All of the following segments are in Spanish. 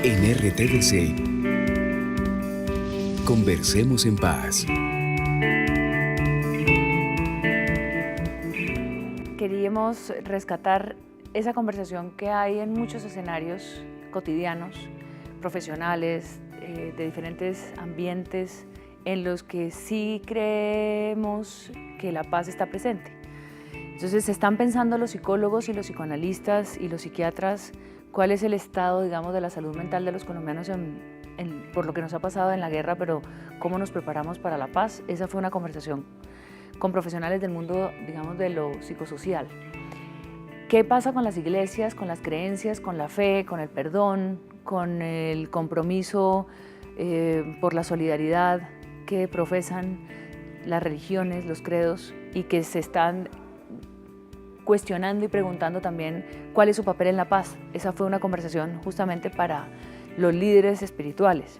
En RTVC, conversemos en paz. Queríamos rescatar esa conversación que hay en muchos escenarios cotidianos, profesionales, de diferentes ambientes, en los que sí creemos que la paz está presente. Entonces están pensando los psicólogos y los psicoanalistas y los psiquiatras cuál es el estado, digamos, de la salud mental de los colombianos por lo que nos ha pasado en la guerra, pero cómo nos preparamos para la paz. Esa fue una conversación con profesionales del mundo, digamos, de lo psicosocial. ¿Qué pasa con las iglesias, con las creencias, con la fe, con el perdón, con el compromiso por la solidaridad que profesan las religiones, los credos, y que se están cuestionando y preguntando también cuál es su papel en la paz? Esa fue una conversación justamente para los líderes espirituales.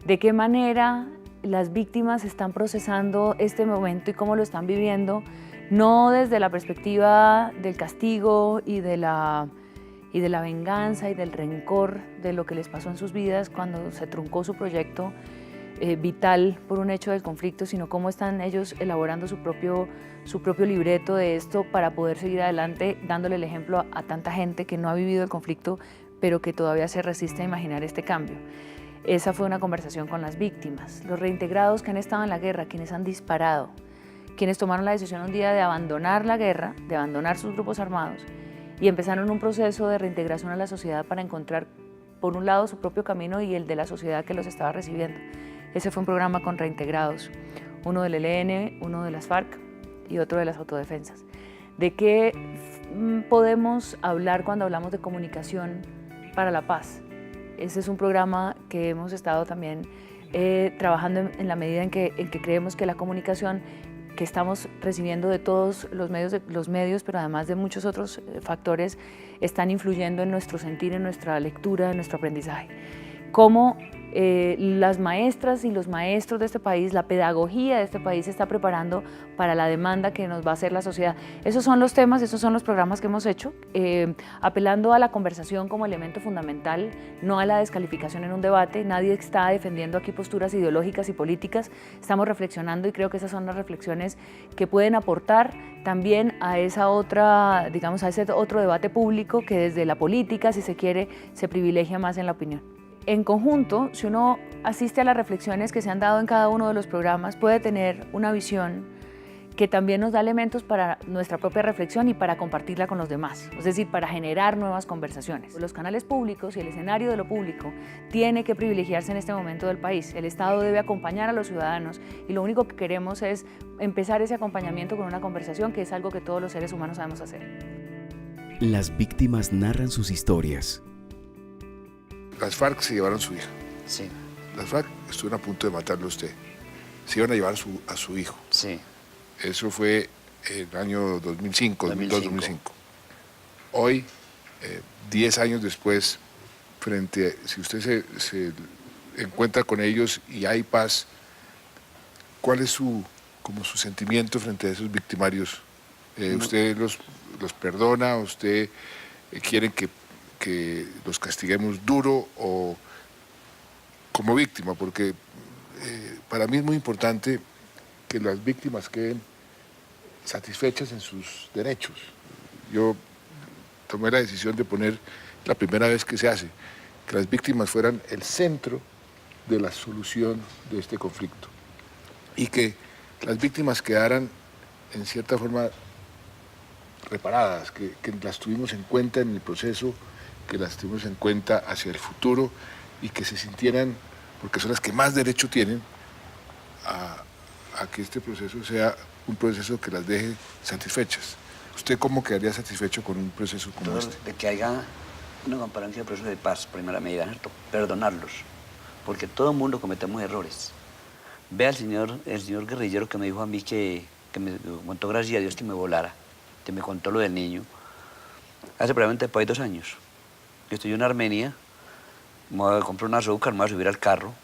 ¿De qué manera las víctimas están procesando este momento y cómo lo están viviendo? No desde la perspectiva del castigo y de la venganza y del rencor de lo que les pasó en sus vidas cuando se truncó su proyecto vital por un hecho del conflicto, sino cómo están ellos elaborando su propio libreto de esto para poder seguir adelante, dándole el ejemplo a tanta gente que no ha vivido el conflicto, pero que todavía se resiste a imaginar este cambio. Esa fue una conversación con las víctimas. Los reintegrados que han estado en la guerra, quienes han disparado, quienes tomaron la decisión un día de abandonar la guerra, de abandonar sus grupos armados y empezaron un proceso de reintegración a la sociedad para encontrar, por un lado, su propio camino y el de la sociedad que los estaba recibiendo. Ese fue un programa con reintegrados, uno del ELN, uno de las FARC y otro de las autodefensas. ¿De qué podemos hablar cuando hablamos de comunicación para la paz? Ese es un programa que hemos estado también trabajando en la medida en que creemos que la comunicación que estamos recibiendo de todos los medios, pero además de muchos otros factores, están influyendo en nuestro sentir, en nuestra lectura, en nuestro aprendizaje. Cómo las maestras y los maestros de este país, la pedagogía de este país se está preparando para la demanda que nos va a hacer la sociedad. Esos son los temas, esos son los programas que hemos hecho, apelando a la conversación como elemento fundamental, no a la descalificación en un debate. Nadie está defendiendo aquí posturas ideológicas y políticas, estamos reflexionando y creo que esas son las reflexiones que pueden aportar también a esa otra, digamos, a ese otro debate público que desde la política, si se quiere, se privilegia más en la opinión. En conjunto, si uno asiste a las reflexiones que se han dado en cada uno de los programas, puede tener una visión que también nos da elementos para nuestra propia reflexión y para compartirla con los demás, es decir, para generar nuevas conversaciones. Los canales públicos y el escenario de lo público tiene que privilegiarse en este momento del país. El Estado debe acompañar a los ciudadanos y lo único que queremos es empezar ese acompañamiento con una conversación, que es algo que todos los seres humanos sabemos hacer. Las víctimas narran sus historias. Las FARC se llevaron a su hija. Sí. Las FARC estuvieron a punto de matarlo a usted. Se iban a llevar a su hijo. Sí. Eso fue en el año 2005, 2005. Hoy, 10 años después, si usted se encuentra con ellos y hay paz, ¿cuál es su sentimiento frente a esos victimarios? ¿Usted los perdona? ¿Usted quiere que los castiguemos duro o como víctima? Porque para mí es muy importante que las víctimas queden satisfechas en sus derechos. Yo tomé la decisión de poner, la primera vez que se hace, que las víctimas fueran el centro de la solución de este conflicto y que las víctimas quedaran en cierta forma reparadas, que las tuvimos en cuenta en el proceso, que las tuvimos en cuenta hacia el futuro y que se sintieran, porque son las que más derecho tienen a que este proceso sea un proceso que las deje satisfechas. ¿Usted cómo quedaría satisfecho con un proceso como este? De que haya una comparancia de proceso de paz, primera medida, ¿cierto? Perdonarlos, porque todo el mundo cometemos errores. Ve al señor guerrillero que me dijo a mí que me contó, gracias a Dios, que me volara, que me contó lo del niño. Hace probablemente después de 2 años. Yo estoy en Armenia, me voy a comprar un azúcar, me voy a subir al carro,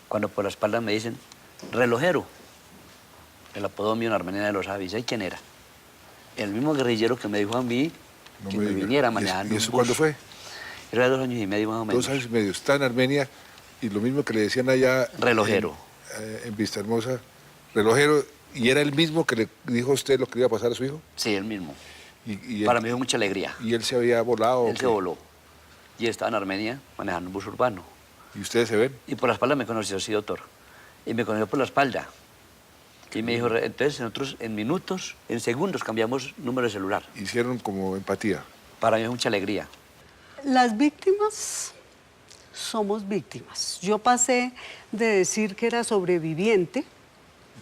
cuando por la espalda me dicen, relojero. El apodo mío en Armenia de los Avis. ¿Y quién era? El mismo guerrillero que me dijo a mí que me viniera manejando. ¿Y eso cuándo fue? Era 2 años y medio más o menos. 2 años y medio. Está en Armenia y lo mismo que le decían allá... Relojero. En Vista Hermosa, relojero, ¿y era el mismo que le dijo a usted lo que le iba a pasar a su hijo? Sí, el mismo. Y Para él, mí fue mucha alegría. ¿Y él se había volado? Él se voló. Y estaba en Armenia manejando un bus urbano. ¿Y ustedes se ven? Y por la espalda me conoció, sí, doctor. Y me conoció por la espalda. Y me dijo, entonces nosotros en minutos, en segundos cambiamos número de celular. Hicieron como empatía. Para mí es mucha alegría. Las víctimas somos víctimas. Yo pasé de decir que era sobreviviente,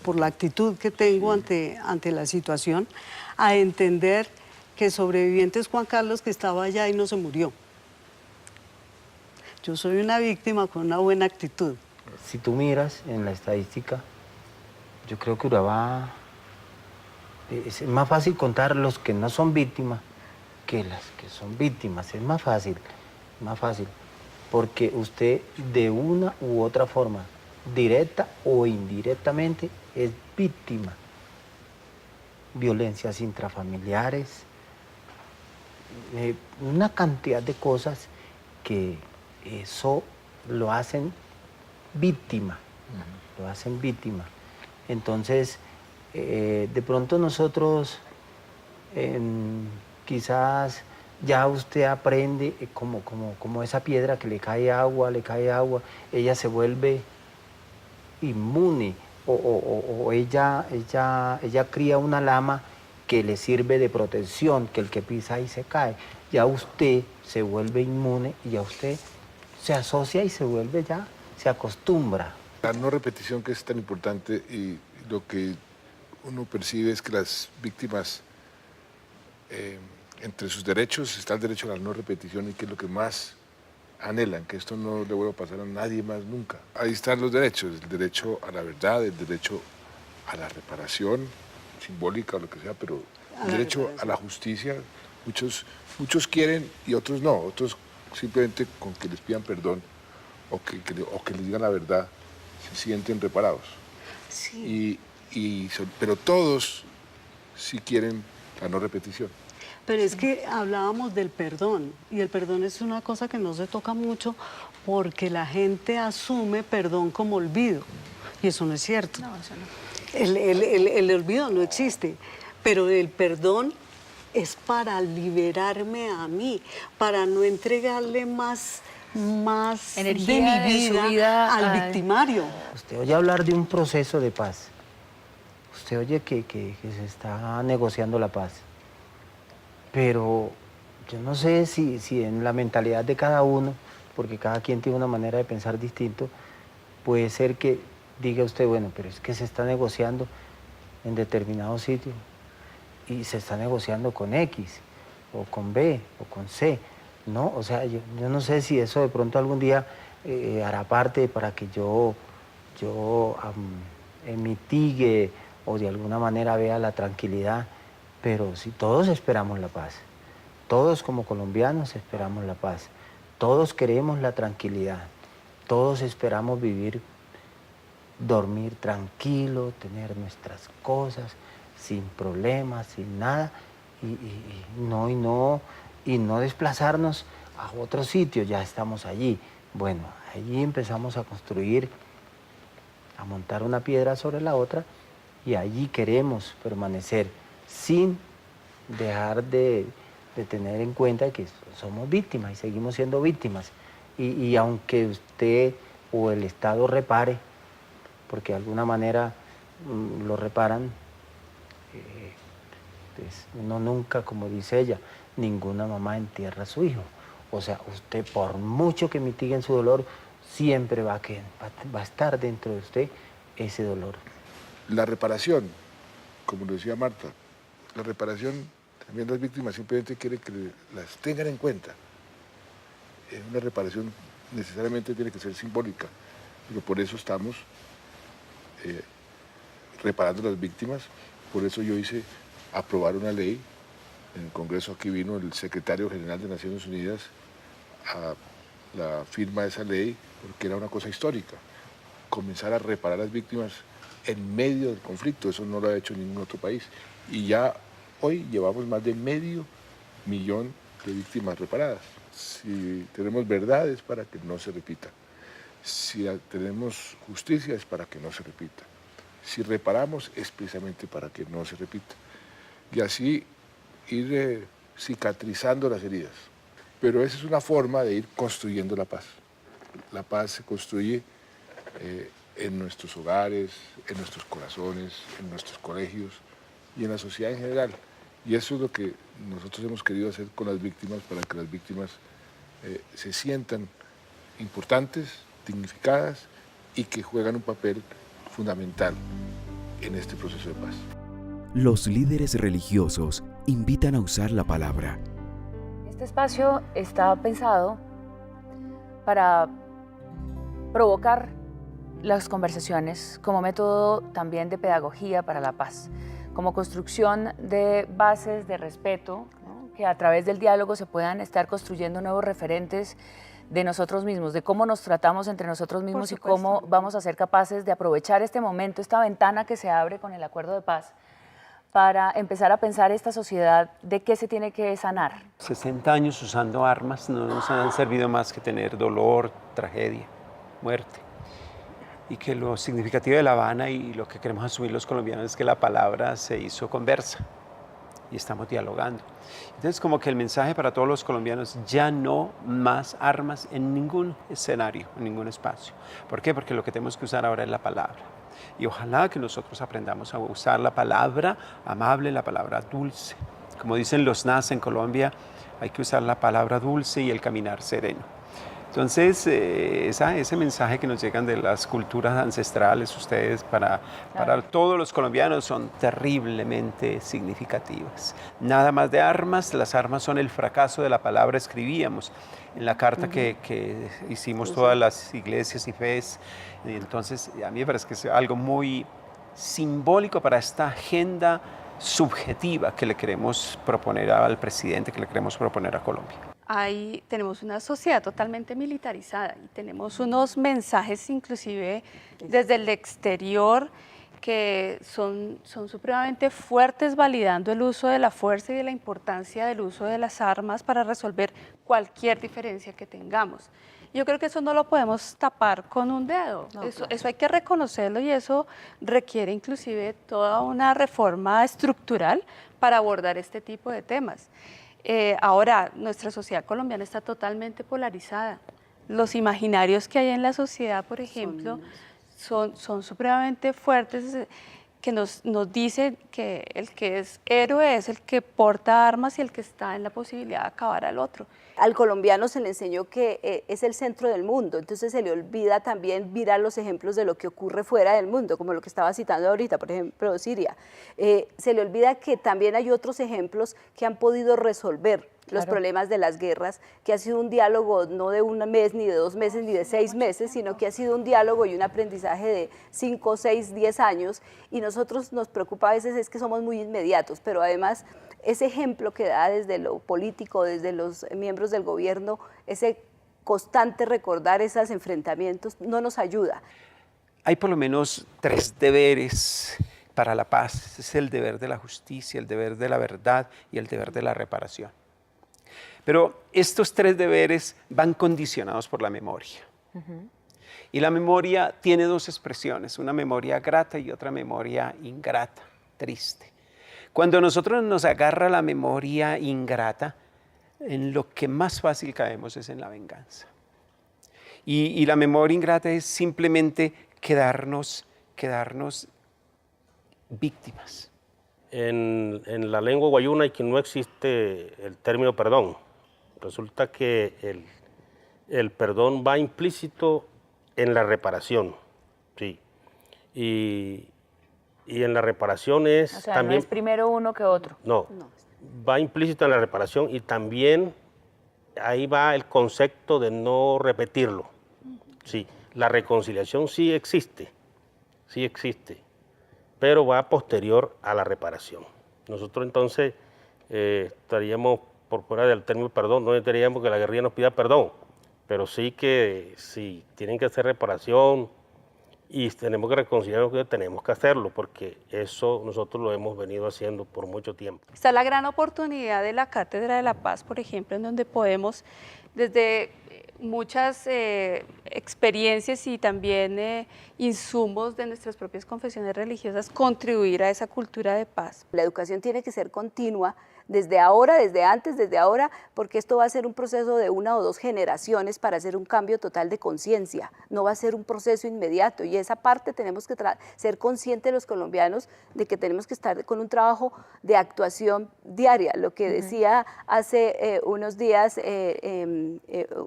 por la actitud que tengo ante la situación, a entender que sobreviviente es Juan Carlos, que estaba allá y no se murió. Yo soy una víctima con una buena actitud. Si tú miras en la estadística, yo creo que Urabá es más fácil contar los que no son víctimas que las que son víctimas. Es más fácil, porque usted de una u otra forma, directa o indirectamente, es víctima. Violencias intrafamiliares, una cantidad de cosas que eso lo hacen víctima, lo hacen víctima. Entonces, de pronto nosotros, quizás ya usted aprende como esa piedra que le cae agua, ella se vuelve inmune o ella cría una lama que le sirve de protección, que el que pisa ahí se cae. Ya usted se vuelve inmune y ya usted se asocia y se vuelve ya, se acostumbra. La no repetición, que es tan importante, y lo que uno percibe es que las víctimas, entre sus derechos está el derecho a la no repetición, y que es lo que más anhelan, que esto no le vuelva a pasar a nadie más nunca. Ahí están los derechos, el derecho a la verdad, el derecho a la reparación simbólica o lo que sea, pero el derecho a la justicia. Muchos quieren y otros no, otros simplemente con que les pidan perdón o que les digan la verdad se sienten reparados. Sí. Pero todos sí quieren la no repetición. Pero es que hablábamos del perdón, y el perdón es una cosa que no se toca mucho porque la gente asume perdón como olvido, y eso no es cierto. No, eso no. El olvido no existe, pero el perdón es para liberarme a mí, para no entregarle más Energía de mi de su vida al victimario. Usted oye hablar de un proceso de paz. Usted oye que se está negociando la paz. Pero yo no sé si en la mentalidad de cada uno, porque cada quien tiene una manera de pensar distinto, puede ser que diga usted, bueno, pero es que se está negociando en determinado sitio y se está negociando con X, o con B, o con C, ¿no? O sea, yo no sé si eso de pronto algún día hará parte para que yo mitigue o de alguna manera vea la tranquilidad, pero si todos esperamos la paz, todos como colombianos esperamos la paz, todos queremos la tranquilidad, todos esperamos dormir tranquilo, tener nuestras cosas, sin problemas, sin nada, y no desplazarnos a otro sitio, ya estamos allí. Bueno, allí empezamos a construir, a montar una piedra sobre la otra, y allí queremos permanecer sin dejar de tener en cuenta que somos víctimas y seguimos siendo víctimas. Y aunque usted o el Estado repare, porque de alguna manera lo reparan, pues uno nunca, como dice ella, ninguna mamá entierra a su hijo. O sea, usted por mucho que mitiguen su dolor, siempre va a estar dentro de usted ese dolor. La reparación, como lo decía Marta, la reparación, también las víctimas simplemente quieren que las tengan en cuenta. Una reparación necesariamente tiene que ser simbólica, pero por eso estamos reparando a las víctimas. Por eso yo hice aprobar una ley. En el Congreso aquí vino el secretario general de Naciones Unidas a la firma de esa ley, porque era una cosa histórica. Comenzar a reparar a las víctimas en medio del conflicto, eso no lo ha hecho ningún otro país. Y ya hoy llevamos más de 500.000 de víctimas reparadas, si tenemos verdades para que no se repita, si tenemos justicia es para que no se repita, si reparamos es precisamente para que no se repita. Y así ir cicatrizando las heridas. Pero esa es una forma de ir construyendo la paz. La paz se construye en nuestros hogares, en nuestros corazones, en nuestros colegios y en la sociedad en general. Y eso es lo que nosotros hemos querido hacer con las víctimas, para que las víctimas se sientan importantes, dignificadas y que juegan un papel fundamental en este proceso de paz. Los líderes religiosos invitan a usar la palabra. Este espacio está pensado para provocar las conversaciones como método también de pedagogía para la paz, como construcción de bases de respeto, ¿no? Que a través del diálogo se puedan estar construyendo nuevos referentes de nosotros mismos, de cómo nos tratamos entre nosotros mismos y cómo vamos a ser capaces de aprovechar este momento, esta ventana que se abre con el acuerdo de paz, para empezar a pensar esta sociedad de qué se tiene que sanar. 60 años usando armas no nos han servido más que tener dolor, tragedia, muerte. Y que lo significativo de La Habana y lo que queremos asumir los colombianos es que la palabra se hizo conversa y estamos dialogando. Entonces, como que el mensaje para todos los colombianos: ya no más armas en ningún escenario, en ningún espacio. ¿Por qué? Porque lo que tenemos que usar ahora es la palabra. Y ojalá que nosotros aprendamos a usar la palabra amable, la palabra dulce. Como dicen los NAS en Colombia, hay que usar la palabra dulce y el caminar sereno. Entonces, ese mensaje que nos llegan de las culturas ancestrales, ustedes, para todos los colombianos, son terriblemente significativas. Nada más de armas, las armas son el fracaso de la palabra, escribíamos en la carta que hicimos todas las iglesias y fes. Entonces, a mí me parece que es algo muy simbólico para esta agenda subjetiva que le queremos proponer al presidente, que le queremos proponer a Colombia. Ahí tenemos una sociedad totalmente militarizada y tenemos unos mensajes inclusive desde el exterior que son supremamente fuertes, validando el uso de la fuerza y de la importancia del uso de las armas para resolver cualquier diferencia que tengamos. Yo creo que eso no lo podemos tapar con un dedo, no, eso hay que reconocerlo, y eso requiere inclusive toda una reforma estructural para abordar este tipo de temas. Ahora, nuestra sociedad colombiana está totalmente polarizada. Los imaginarios que hay en la sociedad, por ejemplo, son supremamente fuertes, que nos dicen que el que es héroe es el que porta armas y el que está en la posibilidad de acabar al otro. Al colombiano se le enseñó que es el centro del mundo, entonces se le olvida también mirar los ejemplos de lo que ocurre fuera del mundo, como lo que estaba citando ahorita, por ejemplo, Siria. Se le olvida que también hay otros ejemplos que han podido resolver los problemas de las guerras, que ha sido un diálogo no de un mes, ni de 2 meses, ni de 6 meses, sino que ha sido un diálogo y un aprendizaje de 5, 6, 10 años, y nosotros nos preocupa a veces es que somos muy inmediatos, pero además ese ejemplo que da desde lo político, desde los miembros del gobierno, ese constante recordar esos enfrentamientos, no nos ayuda. Hay por lo menos 3 deberes para la paz. Es el deber de la justicia, el deber de la verdad y el deber de la reparación. Pero estos 3 deberes van condicionados por la memoria. Y la memoria tiene 2 expresiones, una memoria grata y otra memoria ingrata, triste. Cuando a nosotros nos agarra la memoria ingrata, en lo que más fácil caemos es en la venganza. Y la memoria ingrata es simplemente quedarnos víctimas. En la lengua guayuna que no existe el término perdón. Resulta que el perdón va implícito en la reparación, sí. Y en la reparación es... O sea, también, no es primero uno que otro. No, va implícito en la reparación, y también ahí va el concepto de no repetirlo. Sí, la reconciliación sí existe, pero va posterior a la reparación. Nosotros entonces estaríamos por fuera del término perdón, no necesitaríamos que la guerrilla nos pida perdón, pero sí que si tienen que hacer reparación y tenemos que reconocer que tenemos que hacerlo, porque eso nosotros lo hemos venido haciendo por mucho tiempo. Está la gran oportunidad de la Cátedra de la Paz, por ejemplo, en donde podemos, desde muchas experiencias y también insumos de nuestras propias confesiones religiosas, contribuir a esa cultura de paz. La educación tiene que ser continua, desde ahora, desde antes, desde ahora, porque esto va a ser un proceso de 1 o 2 generaciones para hacer un cambio total de conciencia, no va a ser un proceso inmediato, y esa parte tenemos que ser conscientes los colombianos de que tenemos que estar con un trabajo de actuación diaria. Lo que decía hace unos días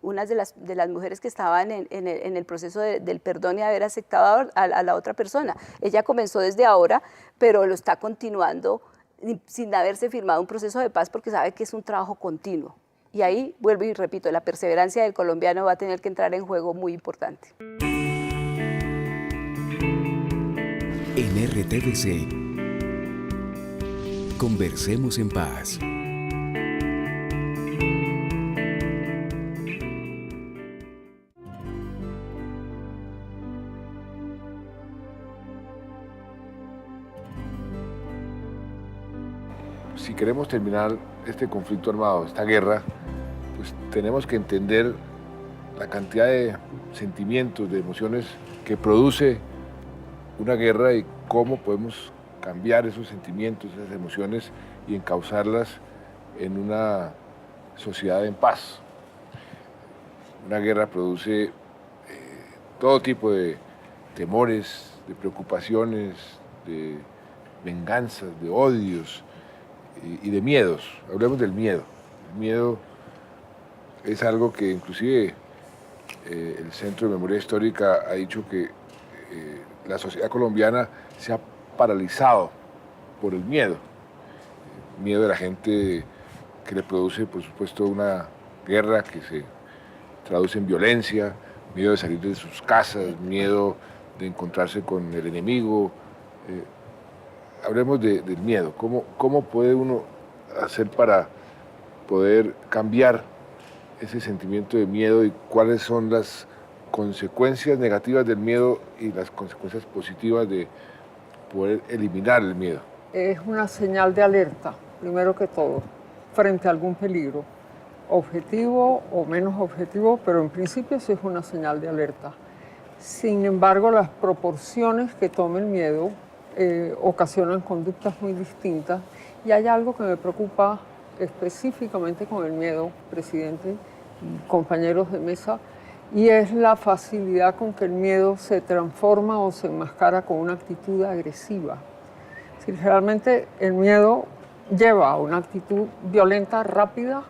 una de las mujeres que estaban en el proceso del perdón y haber aceptado a la otra persona, ella comenzó desde ahora, pero lo está continuando sin haberse firmado un proceso de paz, porque sabe que es un trabajo continuo. Y ahí, vuelvo y repito, la perseverancia del colombiano va a tener que entrar en juego muy importante. En RTVC, conversemos en paz. Si queremos terminar este conflicto armado, esta guerra, pues tenemos que entender la cantidad de sentimientos, de emociones que produce una guerra y cómo podemos cambiar esos sentimientos, esas emociones y encauzarlas en una sociedad en paz. Una guerra produce todo tipo de temores, de preocupaciones, de venganzas, de odios y de miedos. Hablemos del miedo. El miedo es algo que inclusive el Centro de Memoria Histórica ha dicho que la sociedad colombiana se ha paralizado por el miedo. El miedo de la gente que le produce, por supuesto, una guerra que se traduce en violencia, miedo de salir de sus casas, miedo de encontrarse con el enemigo. Hablemos del miedo. ¿Cómo puede uno hacer para poder cambiar ese sentimiento de miedo y cuáles son las consecuencias negativas del miedo y las consecuencias positivas de poder eliminar el miedo? Es una señal de alerta, primero que todo, frente a algún peligro, objetivo o menos objetivo, pero en principio sí es una señal de alerta. Sin embargo, las proporciones que toma el miedo ocasionan conductas muy distintas, y hay algo que me preocupa específicamente con el miedo, presidente y compañeros de mesa, y es la facilidad con que el miedo se transforma o se enmascara con una actitud agresiva. Si realmente el miedo lleva a una actitud violenta, rápida,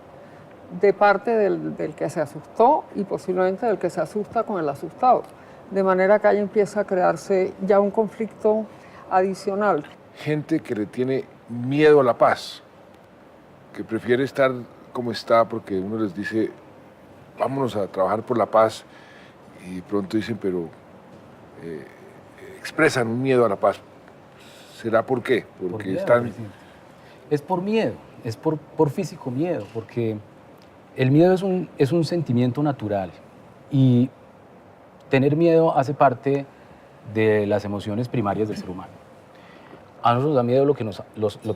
de parte del que se asustó y posiblemente del que se asusta con el asustado, de manera que ahí empieza a crearse ya un conflicto adicional. Gente que le tiene miedo a la paz, que prefiere estar como está porque uno les dice vámonos a trabajar por la paz y de pronto dicen pero expresan un miedo a la paz. ¿Será por qué? Porque miedo, están... Es por miedo, es por físico miedo, porque el miedo es un sentimiento natural y tener miedo hace parte de las emociones primarias del ser humano. A nosotros nos da miedo lo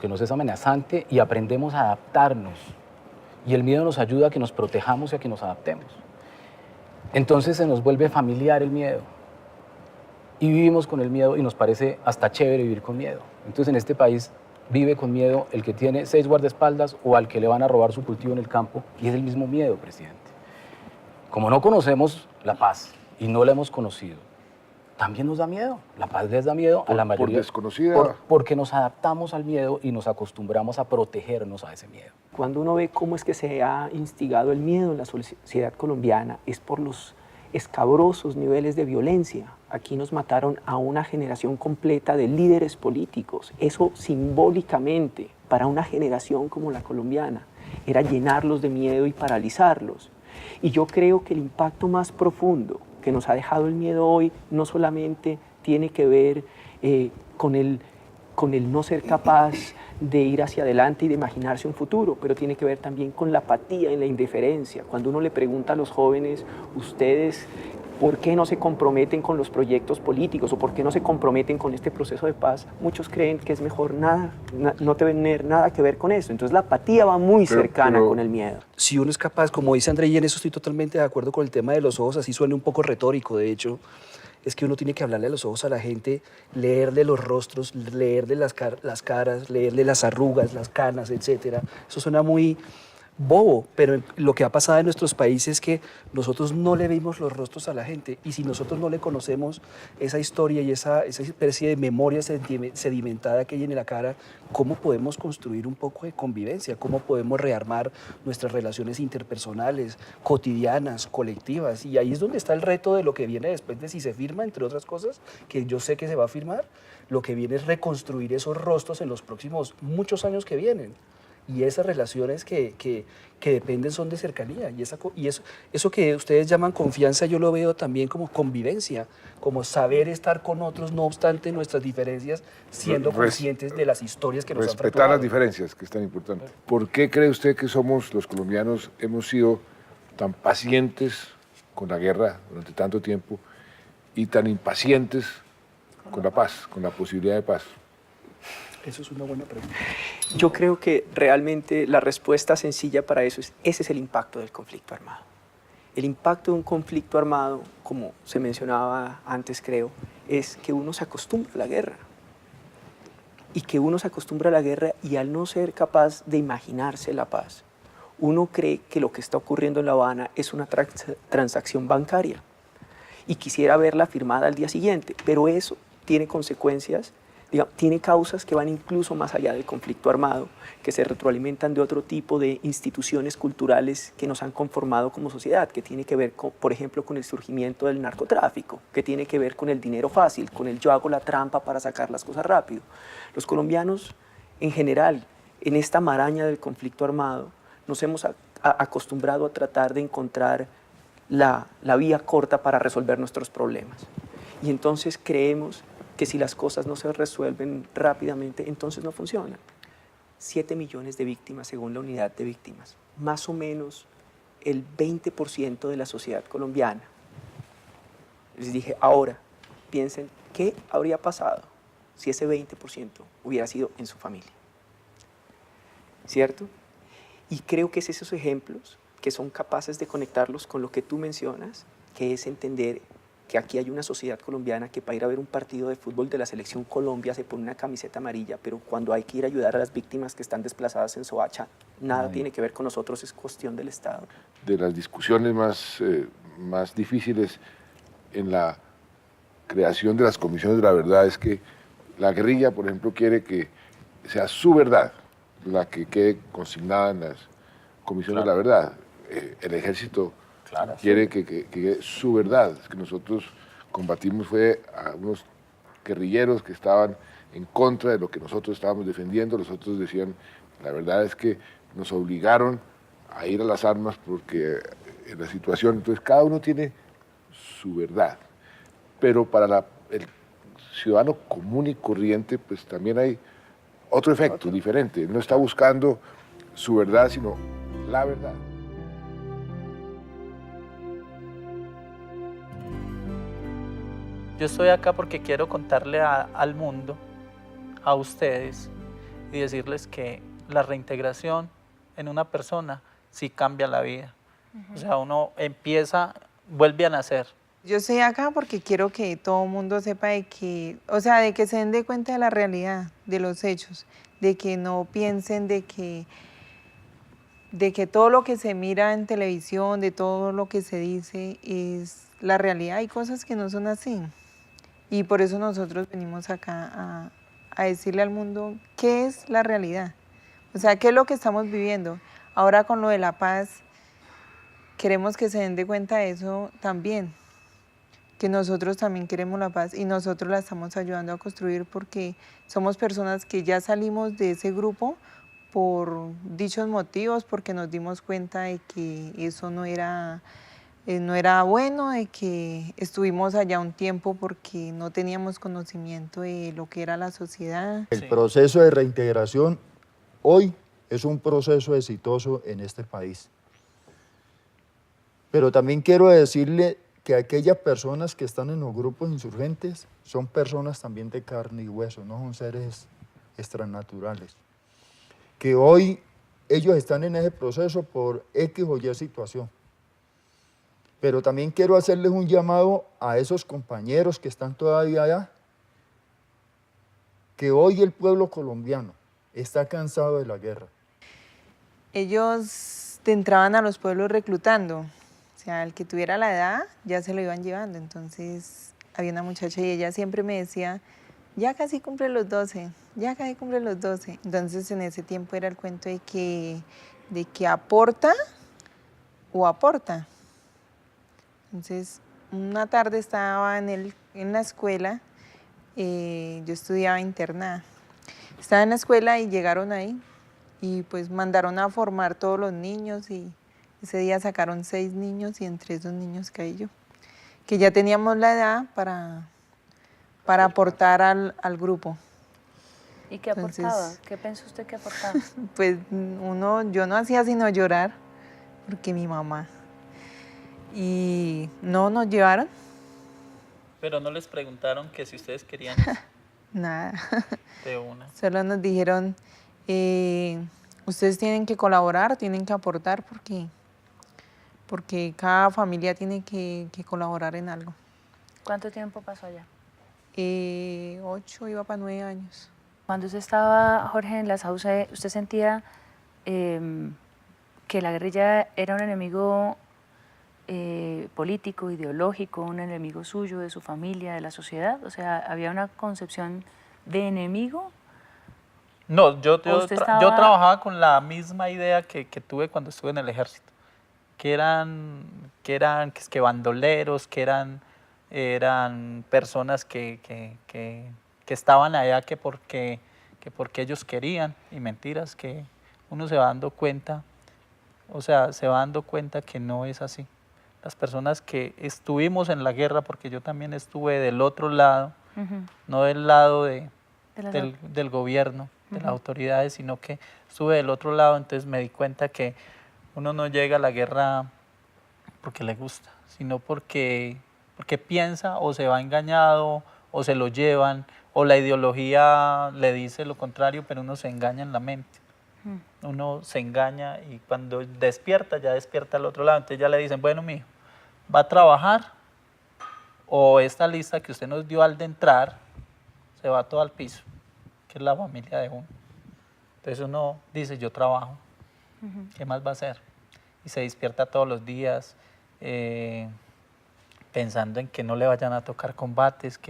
que nos es amenazante y aprendemos a adaptarnos. Y el miedo nos ayuda a que nos protejamos y a que nos adaptemos. Entonces se nos vuelve familiar el miedo. Y vivimos con el miedo y nos parece hasta chévere vivir con miedo. Entonces en este país vive con miedo el que tiene 6 guardaespaldas o al que le van a robar su cultivo en el campo, y es el mismo miedo, presidente. Como no conocemos la paz y no la hemos conocido, también nos da miedo. La paz les da miedo a la mayoría. Por desconocida. Porque nos adaptamos al miedo y nos acostumbramos a protegernos a ese miedo. Cuando uno ve cómo es que se ha instigado el miedo en la sociedad colombiana, es por los escabrosos niveles de violencia. Aquí nos mataron a una generación completa de líderes políticos. Eso simbólicamente, para una generación como la colombiana, era llenarlos de miedo y paralizarlos. Y yo creo que el impacto más profundo que nos ha dejado el miedo hoy no solamente tiene que ver con el no ser capaz de ir hacia adelante y de imaginarse un futuro, pero tiene que ver también con la apatía y la indiferencia. Cuando uno le pregunta a los jóvenes, ¿ustedes ¿por qué no se comprometen con los proyectos políticos o por qué no se comprometen con este proceso de paz? Muchos creen que es mejor no tener nada que ver con eso. Entonces la apatía va muy cercana con el miedo. Si uno es capaz, como dice André, y en eso estoy totalmente de acuerdo con el tema de los ojos, así suena un poco retórico, de hecho, es que uno tiene que hablarle a los ojos a la gente, leerle los rostros, leerle las caras, leerle las arrugas, las canas, etc. Eso suena muy bobo, pero lo que ha pasado en nuestros países es que nosotros no le vemos los rostros a la gente, y si nosotros no le conocemos esa historia y esa especie de memoria sedimentada que hay en la cara, ¿cómo podemos construir un poco de convivencia? ¿Cómo podemos rearmar nuestras relaciones interpersonales, cotidianas, colectivas? Y ahí es donde está el reto de lo que viene después de si se firma, entre otras cosas, que yo sé que se va a firmar. Lo que viene es reconstruir esos rostros en los próximos muchos años que vienen. Y esas relaciones que dependen son de cercanía. Y eso que ustedes llaman confianza, yo lo veo también como convivencia, como saber estar con otros, no obstante nuestras diferencias, siendo conscientes de las historias que nos han fracturado. Respetar las diferencias, que es tan importante. ¿Por qué cree usted que somos, los colombianos, hemos sido tan pacientes con la guerra durante tanto tiempo y tan impacientes con la paz, con la posibilidad de paz? Eso es una buena pregunta. Yo creo que realmente la respuesta sencilla para eso es, ese es el impacto del conflicto armado. El impacto de un conflicto armado, como se mencionaba antes creo, es que uno se acostumbra a la guerra. Y que uno se acostumbra a la guerra y al no ser capaz de imaginarse la paz, uno cree que lo que está ocurriendo en La Habana es una transacción bancaria y quisiera verla firmada al día siguiente, pero eso tiene consecuencias, digamos, tiene causas que van incluso más allá del conflicto armado, que se retroalimentan de otro tipo de instituciones culturales que nos han conformado como sociedad, que tiene que ver, por ejemplo, con el surgimiento del narcotráfico, que tiene que ver con el dinero fácil, con el yo hago la trampa para sacar las cosas rápido. Los colombianos, en general, en esta maraña del conflicto armado, nos hemos acostumbrado a tratar de encontrar la vía corta para resolver nuestros problemas. Y entonces creemos que si las cosas no se resuelven rápidamente, entonces no funcionan. 7 millones de víctimas según la unidad de víctimas, más o menos el 20% de la sociedad colombiana. Les dije, ahora, piensen, ¿qué habría pasado si ese 20% hubiera sido en su familia? ¿Cierto? Y creo que es esos ejemplos que son capaces de conectarlos con lo que tú mencionas, que es entender que aquí hay una sociedad colombiana que para ir a ver un partido de fútbol de la selección Colombia se pone una camiseta amarilla, pero cuando hay que ir a ayudar a las víctimas que están desplazadas en Soacha, nada tiene que ver con nosotros, es cuestión del Estado. De las discusiones más difíciles en la creación de las comisiones de la verdad es que la guerrilla, por ejemplo, quiere que sea su verdad la que quede consignada en las comisiones de la verdad. El ejército quiere que su verdad, es que nosotros combatimos fue a unos guerrilleros que estaban en contra de lo que nosotros estábamos defendiendo. Los otros decían, la verdad es que nos obligaron a ir a las armas porque en la situación, entonces cada uno tiene su verdad, pero para el ciudadano común y corriente pues también hay otro efecto diferente, no está buscando su verdad sino la verdad. Yo estoy acá porque quiero contarle al mundo, a ustedes, y decirles que la reintegración en una persona sí cambia la vida. O sea, uno vuelve a nacer. Yo estoy acá porque quiero que todo el mundo sepa de que, o sea, de que se den de cuenta de la realidad, de los hechos, de que no piensen de que todo lo que se mira en televisión, de todo lo que se dice es la realidad. Hay cosas que no son así. Y por eso nosotros venimos acá a decirle al mundo qué es la realidad. O sea, qué es lo que estamos viviendo. Ahora con lo de la paz, queremos que se den de cuenta de eso también. Que nosotros también queremos la paz y nosotros la estamos ayudando a construir porque somos personas que ya salimos de ese grupo por dichos motivos, porque nos dimos cuenta de que eso no era bueno, de que estuvimos allá un tiempo porque no teníamos conocimiento de lo que era la sociedad. El proceso de reintegración hoy es un proceso exitoso en este país. Pero también quiero decirle que aquellas personas que están en los grupos insurgentes son personas también de carne y hueso, no son seres extranaturales. Que hoy ellos están en ese proceso por X o Y situación. Pero también quiero hacerles un llamado a esos compañeros que están todavía allá, que hoy el pueblo colombiano está cansado de la guerra. Ellos entraban a los pueblos reclutando, o sea, el que tuviera la edad ya se lo iban llevando. Entonces había una muchacha y ella siempre me decía, ya casi cumple los 12, ya casi cumple los 12. Entonces en ese tiempo era el cuento de que aporta o aporta. Entonces una tarde estaba en la escuela, yo estudiaba internada, estaba en la escuela y llegaron ahí y pues mandaron a formar todos los niños y ese día sacaron 6 niños y entre esos niños caí yo, que ya teníamos la edad para aportar al grupo. ¿Y qué aportaba? ¿Qué pensó usted que aportaba? Pues yo no hacía sino llorar, porque mi mamá. Y no nos llevaron. Pero no les preguntaron que si ustedes querían Nada. de una. Solo nos dijeron, ustedes tienen que colaborar, tienen que aportar, porque cada familia tiene que colaborar en algo. ¿Cuánto tiempo pasó allá? 8, iba para 9 años. Cuando usted estaba, Jorge, en la Sauce, ¿usted sentía que la guerrilla era un enemigo político, ideológico, un enemigo suyo, de su familia, de la sociedad? O sea, ¿había una concepción de enemigo? No, yo trabajaba con la misma idea que tuve cuando estuve en el ejército, que eran bandoleros, que eran personas que estaban allá que porque ellos querían, y mentiras, que uno se va dando cuenta, que no es así. Las personas que estuvimos en la guerra, porque yo también estuve del otro lado, no del lado del gobierno, de las autoridades, sino que estuve del otro lado, entonces me di cuenta que uno no llega a la guerra porque le gusta, sino porque piensa o se va engañado o se lo llevan o la ideología le dice lo contrario, pero uno se engaña en la mente. Uno se engaña y cuando despierta, ya despierta al otro lado. Entonces ya le dicen, bueno, mijo, ¿va a trabajar? O esta lista que usted nos dio al de entrar, se va todo al piso, que es la familia de uno. Entonces uno dice, yo trabajo, ¿qué más va a hacer? Y se despierta todos los días pensando en que no le vayan a tocar combates,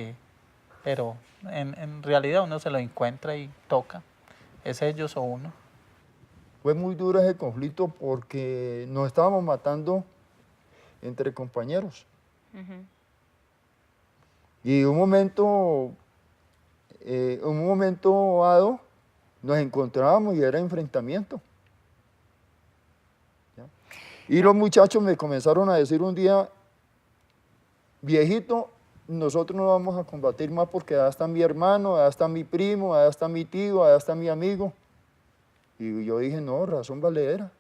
pero en realidad uno se lo encuentra y toca. ¿Es ellos o uno? Fue muy duro ese conflicto porque nos estábamos matando entre compañeros. Y en un momento dado nos encontrábamos y era enfrentamiento. ¿Ya? Y los muchachos me comenzaron a decir un día, viejito, nosotros no vamos a combatir más porque allá está mi hermano, allá está mi primo, allá está mi tío, allá está mi amigo. Y yo dije, no, razón valedera.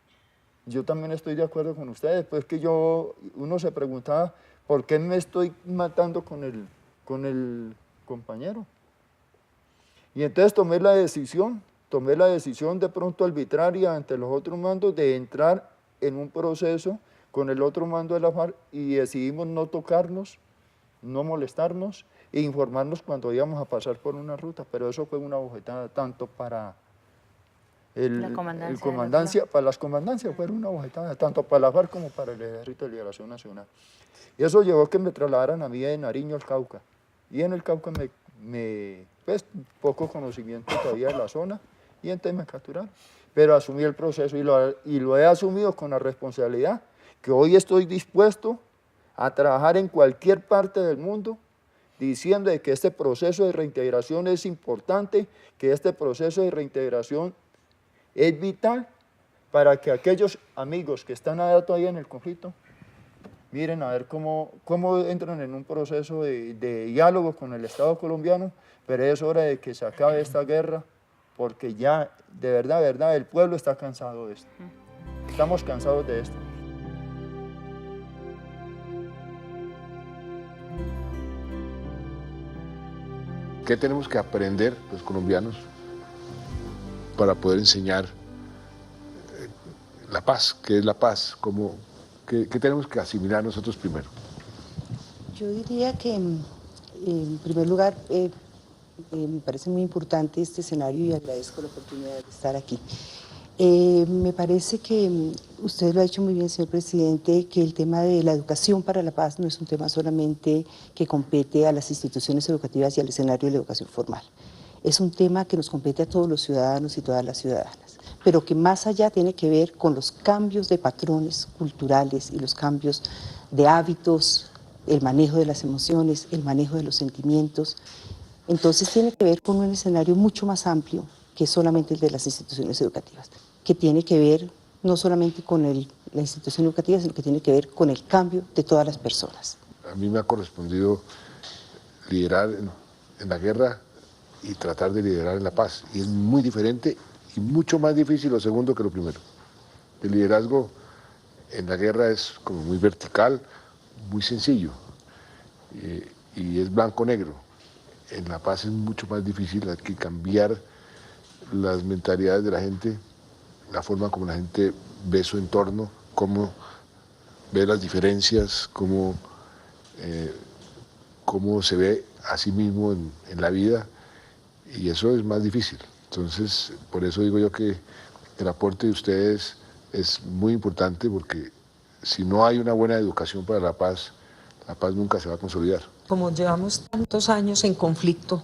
Yo también estoy de acuerdo con ustedes. Pues que uno se preguntaba, ¿por qué me estoy matando con el compañero? Y entonces tomé la decisión de pronto arbitraria ante los otros mandos de entrar en un proceso con el otro mando de la FARC y decidimos no tocarnos, no molestarnos e informarnos cuando íbamos a pasar por una ruta. Pero eso fue una bofetada tanto para para las comandancias fue una bofetada, tanto para la FARC como para el Ejército de Liberación Nacional. Y eso llevó a que me trasladaran a mí de Nariño al Cauca. Y en el Cauca pues, poco conocimiento todavía de la zona, y entonces me capturaron. Pero asumí el proceso y lo he asumido con la responsabilidad que hoy estoy dispuesto a trabajar en cualquier parte del mundo diciendo de que este proceso de reintegración es importante, que este proceso de reintegración es vital para que aquellos amigos que están allá todavía en el conflicto miren a ver cómo entran en un proceso de diálogo con el Estado colombiano, pero es hora de que se acabe esta guerra porque ya, de verdad, el pueblo está cansado de esto. Estamos cansados de esto. ¿Qué tenemos que aprender los colombianos para poder enseñar la paz? ¿Qué es la paz? ¿Qué tenemos que asimilar nosotros primero? Yo diría que, en primer lugar, me parece muy importante este escenario y agradezco la oportunidad de estar aquí. Me parece que usted lo ha dicho muy bien, señor presidente, que el tema de la educación para la paz no es un tema solamente que compete a las instituciones educativas y al escenario de la educación formal. Es un tema que nos compete a todos los ciudadanos y todas las ciudadanas, pero que más allá tiene que ver con los cambios de patrones culturales y los cambios de hábitos, el manejo de las emociones, el manejo de los sentimientos. Entonces tiene que ver con un escenario mucho más amplio que solamente el de las instituciones educativas, que tiene que ver no solamente con la institución educativa, sino que tiene que ver con el cambio de todas las personas. A mí me ha correspondido liderar en la guerra y tratar de liderar en la paz. Y es muy diferente y mucho más difícil lo segundo que lo primero. El liderazgo en la guerra es como muy vertical, muy sencillo y es blanco-negro. En la paz es mucho más difícil, hay que cambiar las mentalidades de la gente, la forma como la gente ve su entorno, cómo ve las diferencias, cómo se ve a sí mismo en la vida, y eso es más difícil. Entonces, por eso digo yo que el aporte de ustedes es muy importante, porque si no hay una buena educación para la paz nunca se va a consolidar. Como llevamos tantos años en conflicto,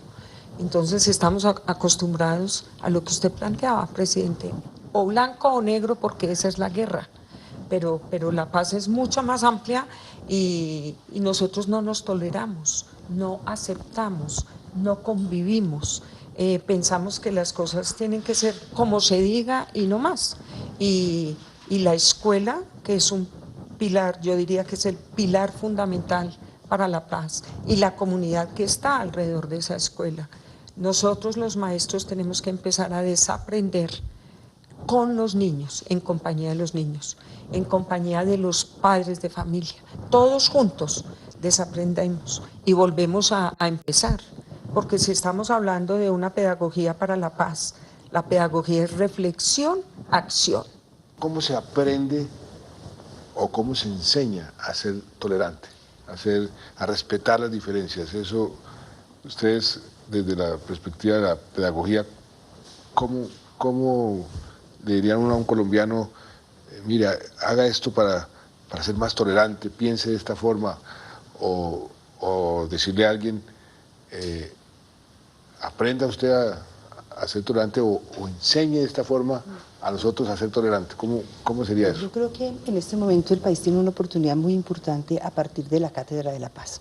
entonces estamos acostumbrados a lo que usted planteaba, presidente, o blanco o negro, porque esa es la guerra, pero la paz es mucho más amplia y nosotros no nos toleramos, no aceptamos, no convivimos, pensamos que las cosas tienen que ser como se diga y no más. Y la escuela, que es un pilar, yo diría que es el pilar fundamental para la paz, y la comunidad que está alrededor de esa escuela. Nosotros los maestros tenemos que empezar a desaprender con los niños, en compañía de los niños, en compañía de los padres de familia. Todos juntos desaprendemos y volvemos a empezar, porque si estamos hablando de una pedagogía para la paz, la pedagogía es reflexión, acción. ¿Cómo se aprende o cómo se enseña a ser tolerante, a respetar las diferencias? Eso, ustedes, desde la perspectiva de la pedagogía, ¿cómo le dirían a un colombiano, mira, haga esto para ser más tolerante, piense de esta forma, o decirle a alguien, aprenda usted a ser tolerante, o enseñe de esta forma a nosotros a ser tolerantes? ¿Cómo sería eso? Yo creo que en este momento el país tiene una oportunidad muy importante a partir de la Cátedra de la Paz.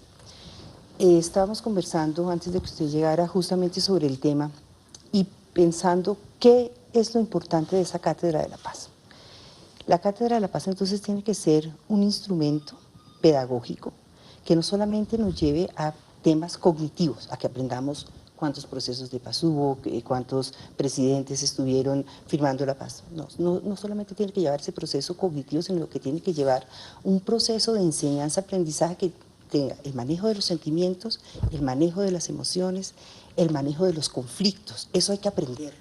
Estábamos conversando antes de que usted llegara justamente sobre el tema y pensando qué es lo importante de esa Cátedra de la Paz. La Cátedra de la Paz entonces tiene que ser un instrumento pedagógico que no solamente nos lleve a temas cognitivos, a que aprendamos cuántos procesos de paz hubo, cuántos presidentes estuvieron firmando la paz. No solamente tiene que llevar ese proceso cognitivo, sino que tiene que llevar un proceso de enseñanza-aprendizaje que tenga el manejo de los sentimientos, el manejo de las emociones, el manejo de los conflictos. Eso hay que aprender.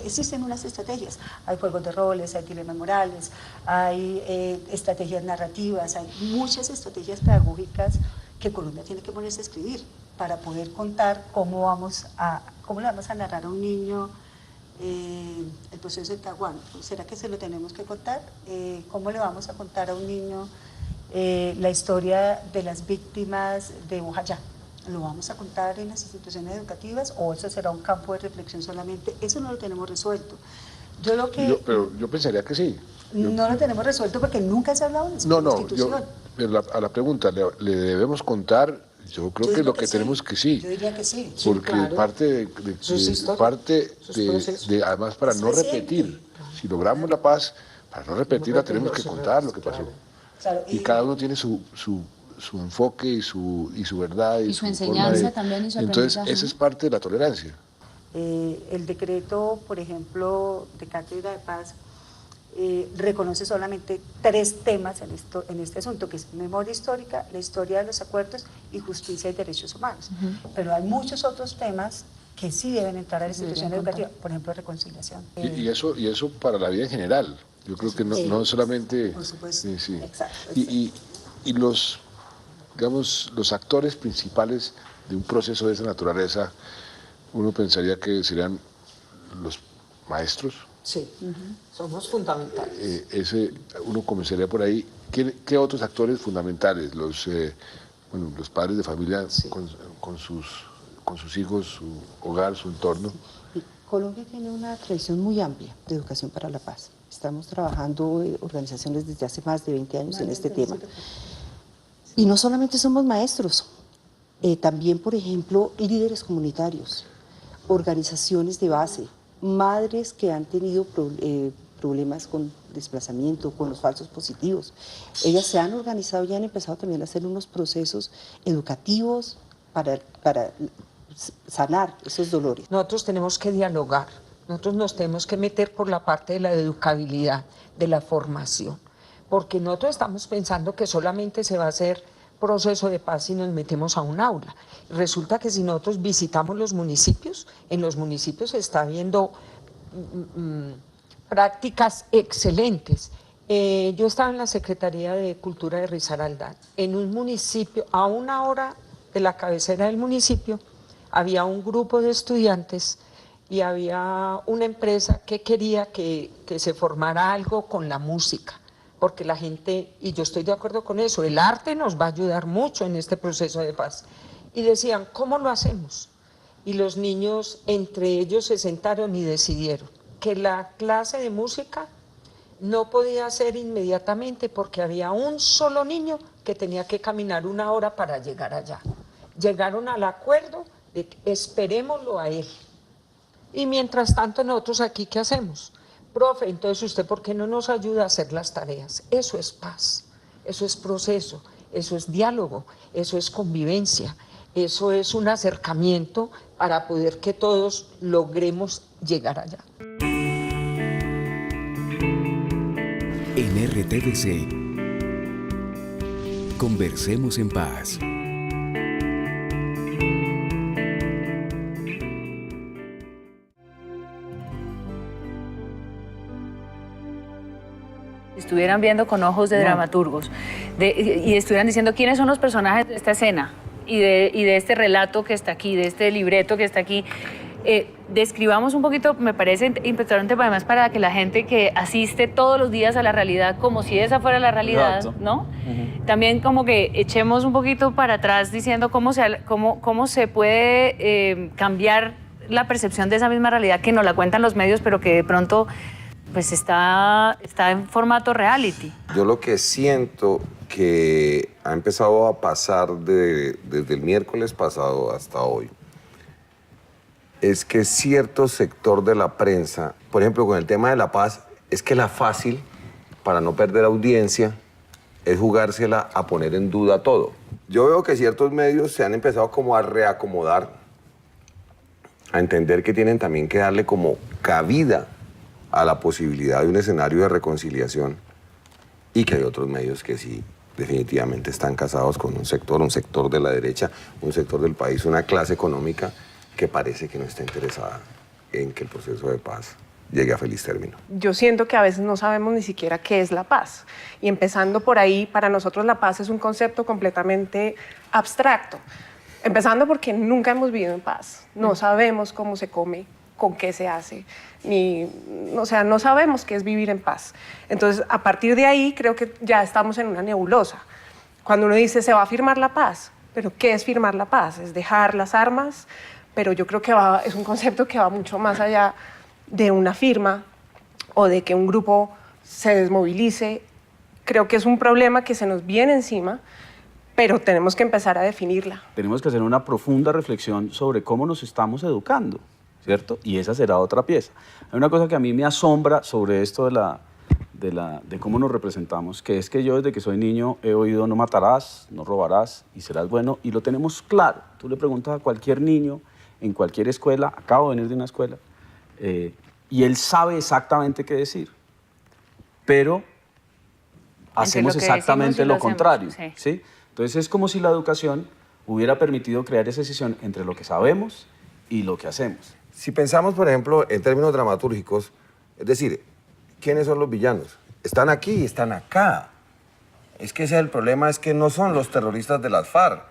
Existen unas estrategias, hay juegos de roles, hay dilemas morales, hay estrategias narrativas, hay muchas estrategias pedagógicas que Colombia tiene que ponerse a escribir para poder contar cómo le vamos a narrar a un niño el proceso de Caguán. ¿Será que se lo tenemos que contar? ¿Cómo le vamos a contar a un niño la historia de las víctimas de Bojayá? ¿Lo vamos a contar en las instituciones educativas o eso será un campo de reflexión solamente? Eso no lo tenemos resuelto. Pero yo pensaría que sí. No lo tenemos resuelto porque nunca se ha hablado de esa constitución. Pero a la pregunta, ¿le debemos contar? Yo creo que lo que tenemos que sí. Yo diría que sí. Porque claro. parte de además, para no repetir, si logramos la paz, para no repetirla tenemos que contar lo que pasó. Claro, y cada uno tiene su enfoque y su verdad. Y su enseñanza también y su Entonces, aprendizaje. esa es parte de la tolerancia. El decreto, por ejemplo, de Cátedra de Paz, reconoce solamente 3 temas en este asunto, que es memoria histórica, la historia de los acuerdos y justicia y derechos humanos. Pero hay muchos otros temas que sí deben entrar a la institución educativa, por ejemplo, reconciliación. Y eso para la vida en general. Yo creo que no solamente... Por supuesto, sí. exacto. Y los, digamos, los actores principales de un proceso de esa naturaleza, uno pensaría que serían los maestros. Sí, somos fundamentales. Uno comenzaría por ahí. ¿Qué otros actores fundamentales? Los padres de familia con sus hijos, su hogar, su entorno. Colombia tiene una tradición muy amplia de educación para la paz. Estamos trabajando organizaciones desde hace más de 20 años en este tema. Y no solamente somos maestros, también, por ejemplo, líderes comunitarios, organizaciones de base, madres que han tenido problemas con desplazamiento, con los falsos positivos. Ellas se han organizado y han empezado también a hacer unos procesos educativos para sanar esos dolores. Nosotros tenemos que dialogar, nosotros nos tenemos que meter por la parte de la educabilidad, de la formación, porque nosotros estamos pensando que solamente se va a hacer proceso de paz si nos metemos a un aula. Resulta que si nosotros visitamos los municipios, en los municipios se está viendo prácticas excelentes. Yo estaba en la Secretaría de Cultura de Risaralda, en un municipio, a 1 hora de la cabecera del municipio, había un grupo de estudiantes y había una empresa que quería que se formara algo con la música, porque la gente, y yo estoy de acuerdo con eso, el arte nos va a ayudar mucho en este proceso de paz. Y decían, ¿cómo lo hacemos? Y los niños, entre ellos, se sentaron y decidieron que la clase de música no podía ser inmediatamente porque había un solo niño que tenía que caminar 1 hora para llegar allá. Llegaron al acuerdo de que esperémoslo a él. Y mientras tanto nosotros aquí, ¿qué hacemos? Profe, entonces usted, ¿por qué no nos ayuda a hacer las tareas? Eso es paz, eso es proceso, eso es diálogo, eso es convivencia, eso es un acercamiento para poder que todos logremos llegar allá. En RTBC, conversemos en paz. Estuvieran viendo con ojos de dramaturgos y estuvieran diciendo quiénes son los personajes de esta escena y de este relato que está aquí, de este libreto que está aquí. Describamos un poquito, me parece importante además para que la gente que asiste todos los días a la realidad como si esa fuera la realidad, Exacto. ¿no? También como que echemos un poquito para atrás diciendo cómo se puede cambiar la percepción de esa misma realidad que nos la cuentan los medios, pero que de pronto pues está en formato reality. Yo lo que siento que ha empezado a pasar desde el miércoles pasado hasta hoy es que cierto sector de la prensa, por ejemplo con el tema de la paz, es que la fácil para no perder audiencia es jugársela a poner en duda todo. Yo veo que ciertos medios se han empezado como a reacomodar, a entender que tienen también que darle como cabida a la posibilidad de un escenario de reconciliación y que hay otros medios que sí definitivamente están casados con un sector de la derecha, un sector del país, una clase económica que parece que no está interesada en que el proceso de paz llegue a feliz término. Yo siento que a veces no sabemos ni siquiera qué es la paz. Y empezando por ahí, para nosotros la paz es un concepto completamente abstracto. Empezando porque nunca hemos vivido en paz. No sabemos cómo se come, con qué se hace, no sabemos qué es vivir en paz. Entonces, a partir de ahí, creo que ya estamos en una nebulosa. Cuando uno dice, se va a firmar la paz, ¿pero qué es firmar la paz? ¿Es dejar las armas? Pero yo creo que es un concepto que va mucho más allá de una firma o de que un grupo se desmovilice. Creo que es un problema que se nos viene encima, pero tenemos que empezar a definirla. Tenemos que hacer una profunda reflexión sobre cómo nos estamos educando, ¿cierto? Y esa será otra pieza. Hay una cosa que a mí me asombra sobre esto de cómo nos representamos, que es que yo desde que soy niño he oído no matarás, no robarás y serás bueno, y lo tenemos claro. Tú le preguntas a cualquier niño en cualquier escuela, acabo de venir de una escuela, y él sabe exactamente qué decir. pero hacemos lo que exactamente decimos y lo lo hacemos, contrario. sí. ¿Sí? Entonces es como si la educación hubiera permitido crear esa decisión entre lo que sabemos y lo que hacemos. Si pensamos, por ejemplo, en términos dramatúrgicos, es decir, ¿quiénes son los villanos? Están aquí y están acá. Es que ese es el problema, es que no son los terroristas de las FARC.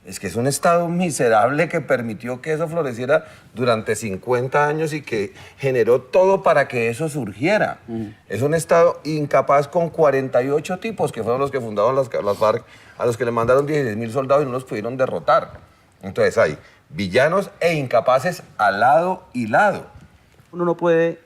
Es que es un Estado miserable que permitió que eso floreciera durante 50 años y que generó todo para que eso surgiera. Es un Estado incapaz con 48 tipos, que fueron los que fundaron las FARC, a los que le mandaron 16.000 soldados y no los pudieron derrotar. Entonces hay villanos e incapaces al lado y lado. Uno no puede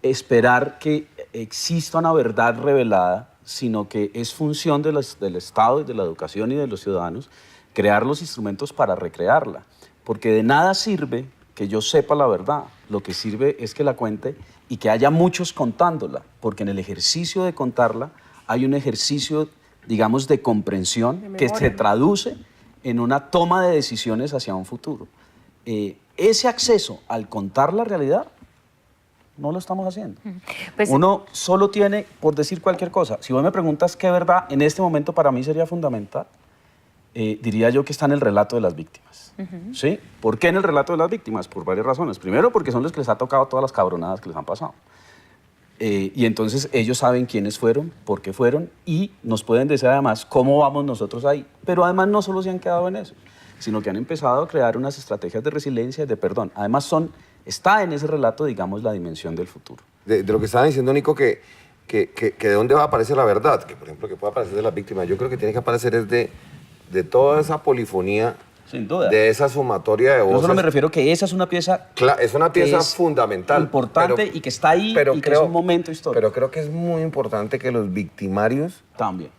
esperar que exista una verdad revelada, sino que es función del Estado y de la educación y de los ciudadanos crear los instrumentos para recrearla. Porque de nada sirve que yo sepa la verdad, lo que sirve es que la cuente y que haya muchos contándola, porque en el ejercicio de contarla hay un ejercicio, digamos, de comprensión que se traduce en una toma de decisiones hacia un futuro. Ese acceso al contar la realidad no lo estamos haciendo. Pues, uno solo tiene, por decir cualquier cosa, si vos me preguntas qué verdad en este momento para mí sería fundamental, diría yo que está en el relato de las víctimas. ¿Sí? ¿Por qué en el relato de las víctimas? Por varias razones. Primero, porque son los que les ha tocado todas las cabronadas que les han pasado. Y entonces ellos saben quiénes fueron, por qué fueron, y nos pueden decir además cómo vamos nosotros ahí. Pero además no solo se han quedado en eso, sino que han empezado a crear unas estrategias de resiliencia y de perdón. Además está en ese relato, digamos, la dimensión del futuro. De lo que estaba diciendo Nico, que de dónde va a aparecer la verdad, que por ejemplo que puede aparecer de las víctimas, yo creo que tiene que aparecer es de toda esa polifonía, sin duda, de esa sumatoria de voces. Yo solo me refiero que esa es una pieza, es una pieza fundamental, importante, y que está ahí, y que es un momento histórico. Pero creo que es muy importante que los victimarios también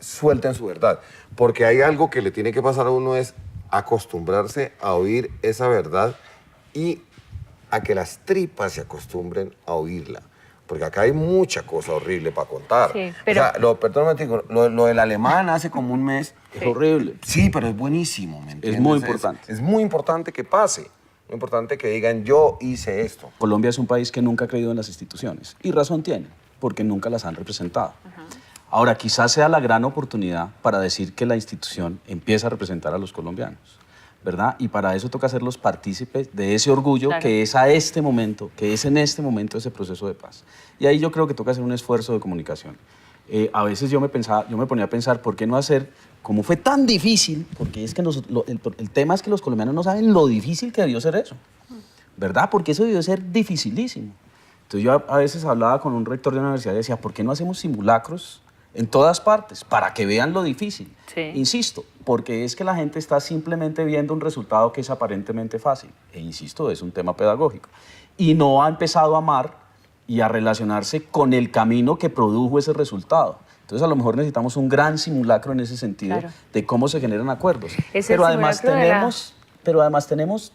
suelten su verdad, porque hay algo que le tiene que pasar a uno, es acostumbrarse a oír esa verdad y a que las tripas se acostumbren a oírla. Porque acá hay mucha cosa horrible para contar. Sí, pero... O sea, perdóname, lo del alemán hace como un mes. Es horrible. Sí, pero es buenísimo, ¿me entiendes? Es muy importante. Es muy importante que pase. Muy importante que digan, yo hice esto. Colombia es un país que nunca ha creído en las instituciones. Y razón tiene, porque nunca las han representado. Ahora, quizás sea la gran oportunidad para decir que la institución empieza a representar a los colombianos, ¿verdad? Y para eso toca hacerlos partícipes de ese orgullo, claro, que es en este momento ese proceso de paz. Y ahí yo creo que toca hacer un esfuerzo de comunicación. A veces yo me ponía a pensar, ¿por qué no hacer, como fue tan difícil? Porque es que el tema es que los colombianos no saben lo difícil que debió ser eso, ¿verdad? Porque eso debió ser dificilísimo. Entonces yo a veces hablaba con un rector de una universidad y decía, ¿por qué no hacemos simulacros en todas partes, para que vean lo difícil? Sí. Insisto, porque es que la gente está simplemente viendo un resultado que es aparentemente fácil. E insisto, es un tema pedagógico. Y no ha empezado a amar y a relacionarse con el camino que produjo ese resultado. Entonces a lo mejor necesitamos un gran simulacro en ese sentido, claro, de cómo se generan acuerdos. Pero además tenemos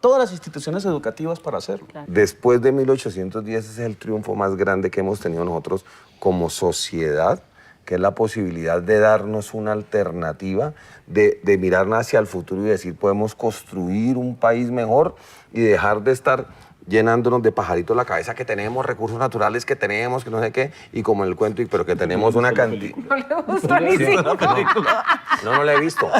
todas las instituciones educativas para hacerlo. Claro. Después de 1810, ese es el triunfo más grande que hemos tenido nosotros como sociedad, que es la posibilidad de darnos una alternativa, de mirarnos hacia el futuro y decir, podemos construir un país mejor y dejar de estar llenándonos de pajaritos la cabeza, que tenemos recursos naturales, que tenemos, que no sé qué, y como en el cuento, pero que tenemos una cantidad... No le gusta ni siquiera. No la he visto,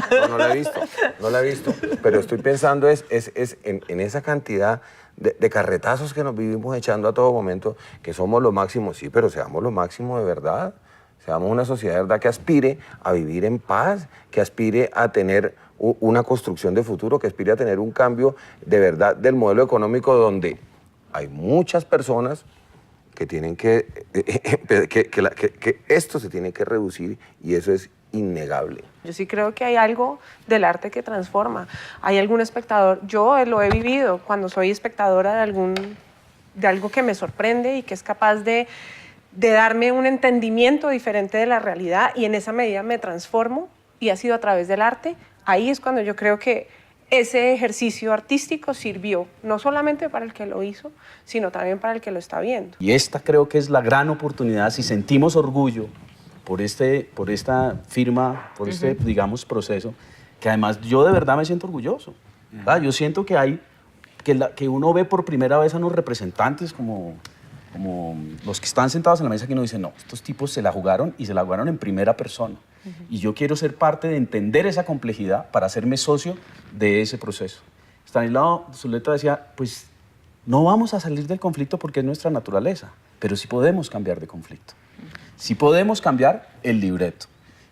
no la he visto, pero estoy pensando en esa cantidad de carretazos que nos vivimos echando a todo momento, que somos lo máximo, sí, pero seamos lo máximo de verdad, seamos una sociedad de verdad que aspire a vivir en paz, que aspire a tener una construcción de futuro, que aspire a tener un cambio de verdad del modelo económico, donde hay muchas personas que tienen que esto se tiene que reducir, y eso es innegable. Yo sí creo que hay algo del arte que transforma. Hay algún espectador, yo lo he vivido cuando soy espectadora de algo que me sorprende y que es capaz de darme un entendimiento diferente de la realidad, y en esa medida me transformo, y ha sido a través del arte. Ahí es cuando yo creo que ese ejercicio artístico sirvió, no solamente para el que lo hizo, sino también para el que lo está viendo. Y esta creo que es la gran oportunidad, si sentimos orgullo por esta firma, por este, digamos, proceso, que además yo de verdad me siento orgulloso. ¿Verdad? Yo siento que uno ve por primera vez a unos representantes como los que están sentados en la mesa que uno dice, no, estos tipos se la jugaron y se la jugaron en primera persona. Y yo quiero ser parte de entender esa complejidad para hacerme socio de ese proceso. Stanislao Zuleta decía, pues no vamos a salir del conflicto porque es nuestra naturaleza, pero sí podemos cambiar de conflicto. Sí podemos cambiar el libreto.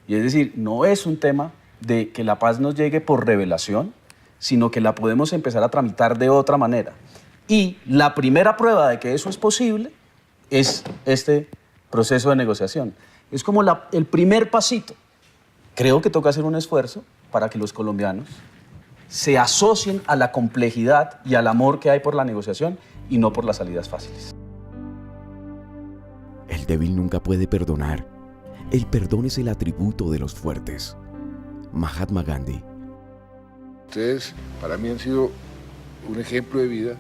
Y es decir, no es un tema de que la paz nos llegue por revelación, sino que la podemos empezar a tramitar de otra manera. Y la primera prueba de que eso es posible es este proceso de negociación. Es como el primer pasito. Creo que toca hacer un esfuerzo para que los colombianos se asocien a la complejidad y al amor que hay por la negociación y no por las salidas fáciles. El débil nunca puede perdonar. El perdón es el atributo de los fuertes. Mahatma Gandhi. Ustedes para mí han sido un ejemplo de vida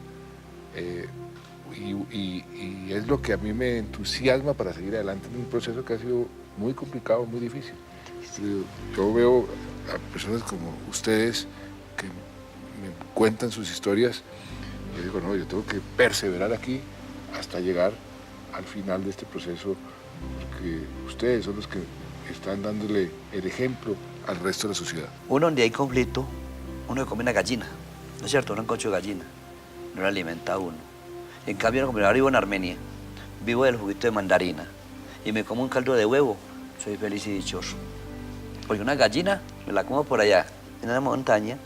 y es lo que a mí me entusiasma para seguir adelante en un proceso que ha sido muy complicado, muy difícil. Yo veo a personas como ustedes que me cuentan sus historias y digo, no, yo tengo que perseverar aquí hasta llegar al final de este proceso, porque ustedes son los que están dándole el ejemplo al resto de la sociedad. Uno, donde hay conflicto, uno se come una gallina, ¿no es cierto? Un concho de gallina, no lo alimenta a uno. En cambio, como ahora vivo en Armenia, vivo del juguito de mandarina y me como un caldo de huevo, soy feliz y dichoso. Porque una gallina me la como por allá, en una montaña,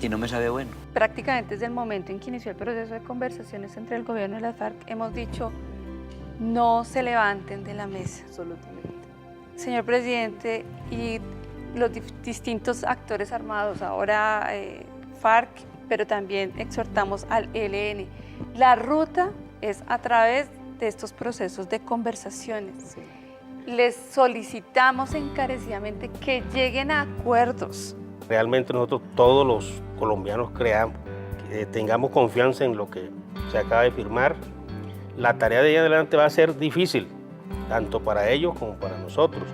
y no me sabe bueno. Prácticamente desde el momento en que inició el proceso de conversaciones entre el gobierno y las FARC, hemos dicho, no se levanten de la mesa. Absolutamente. Señor presidente, y los distintos actores armados, ahora FARC, pero también exhortamos al ELN. La ruta es a través de estos procesos de conversaciones. Sí. Les solicitamos encarecidamente que lleguen a acuerdos. Realmente nosotros todos los colombianos tengamos confianza en lo que se acaba de firmar. La tarea de ahí adelante va a ser difícil, tanto para ellos como para nosotros.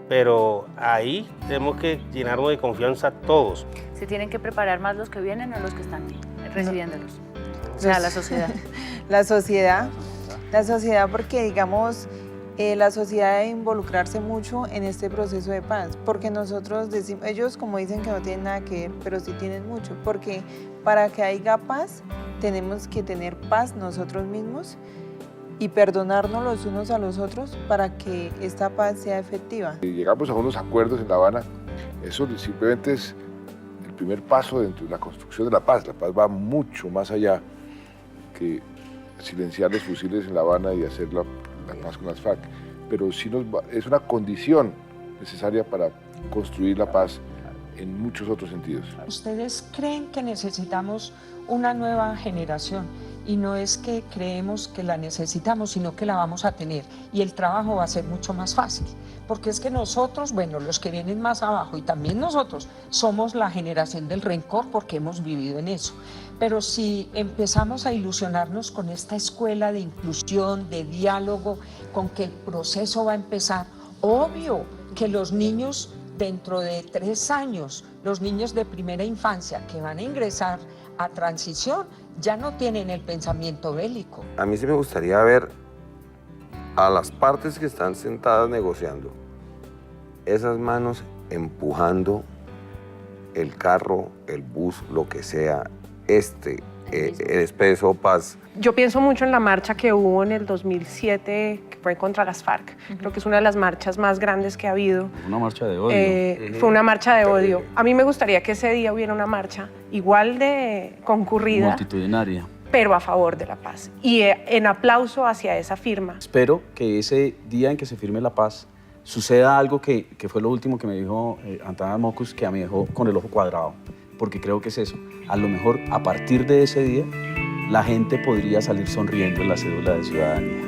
Pero ahí tenemos que llenarnos de confianza todos. ¿Se tienen que preparar más los que vienen o los que están recibiéndolos? O sea, la sociedad. La sociedad porque digamos, la sociedad debe involucrarse mucho en este proceso de paz, porque nosotros decimos, ellos como dicen que no tienen nada que ver, pero sí tienen mucho, porque para que haya paz tenemos que tener paz nosotros mismos y perdonarnos los unos a los otros para que esta paz sea efectiva. Y llegamos a unos acuerdos en La Habana, eso simplemente es el primer paso dentro de la construcción de la paz. La paz va mucho más allá que silenciar los fusiles en La Habana y hacer la paz con las FARC, pero sí es una condición necesaria para construir la paz en muchos otros sentidos. ¿Ustedes creen que necesitamos una nueva generación? Y no es que creemos que la necesitamos, sino que la vamos a tener. Y el trabajo va a ser mucho más fácil. Porque es que nosotros, bueno, los que vienen más abajo y también nosotros, somos la generación del rencor porque hemos vivido en eso. Pero si empezamos a ilusionarnos con esta escuela de inclusión, de diálogo, con que el proceso va a empezar, obvio que los niños dentro de 3 años, los niños de primera infancia que van a ingresar a transición, ya no tienen el pensamiento bélico. A mí sí me gustaría ver a las partes que están sentadas negociando, esas manos empujando el carro, el bus, lo que sea, el expreso paz. Yo pienso mucho en la marcha que hubo en el 2007, que fue contra las FARC. Creo que es una de las marchas más grandes que ha habido. Una marcha de odio. Fue una marcha de odio. A mí me gustaría que ese día hubiera una marcha igual de concurrida, multitudinaria, pero a favor de la paz y en aplauso hacia esa firma. Espero que ese día en que se firme la paz suceda algo que fue lo último que me dijo Antana Mocus, que me dejó con el ojo cuadrado, porque creo que es eso. A lo mejor a partir de ese día la gente podría salir sonriendo en la cédula de ciudadanía.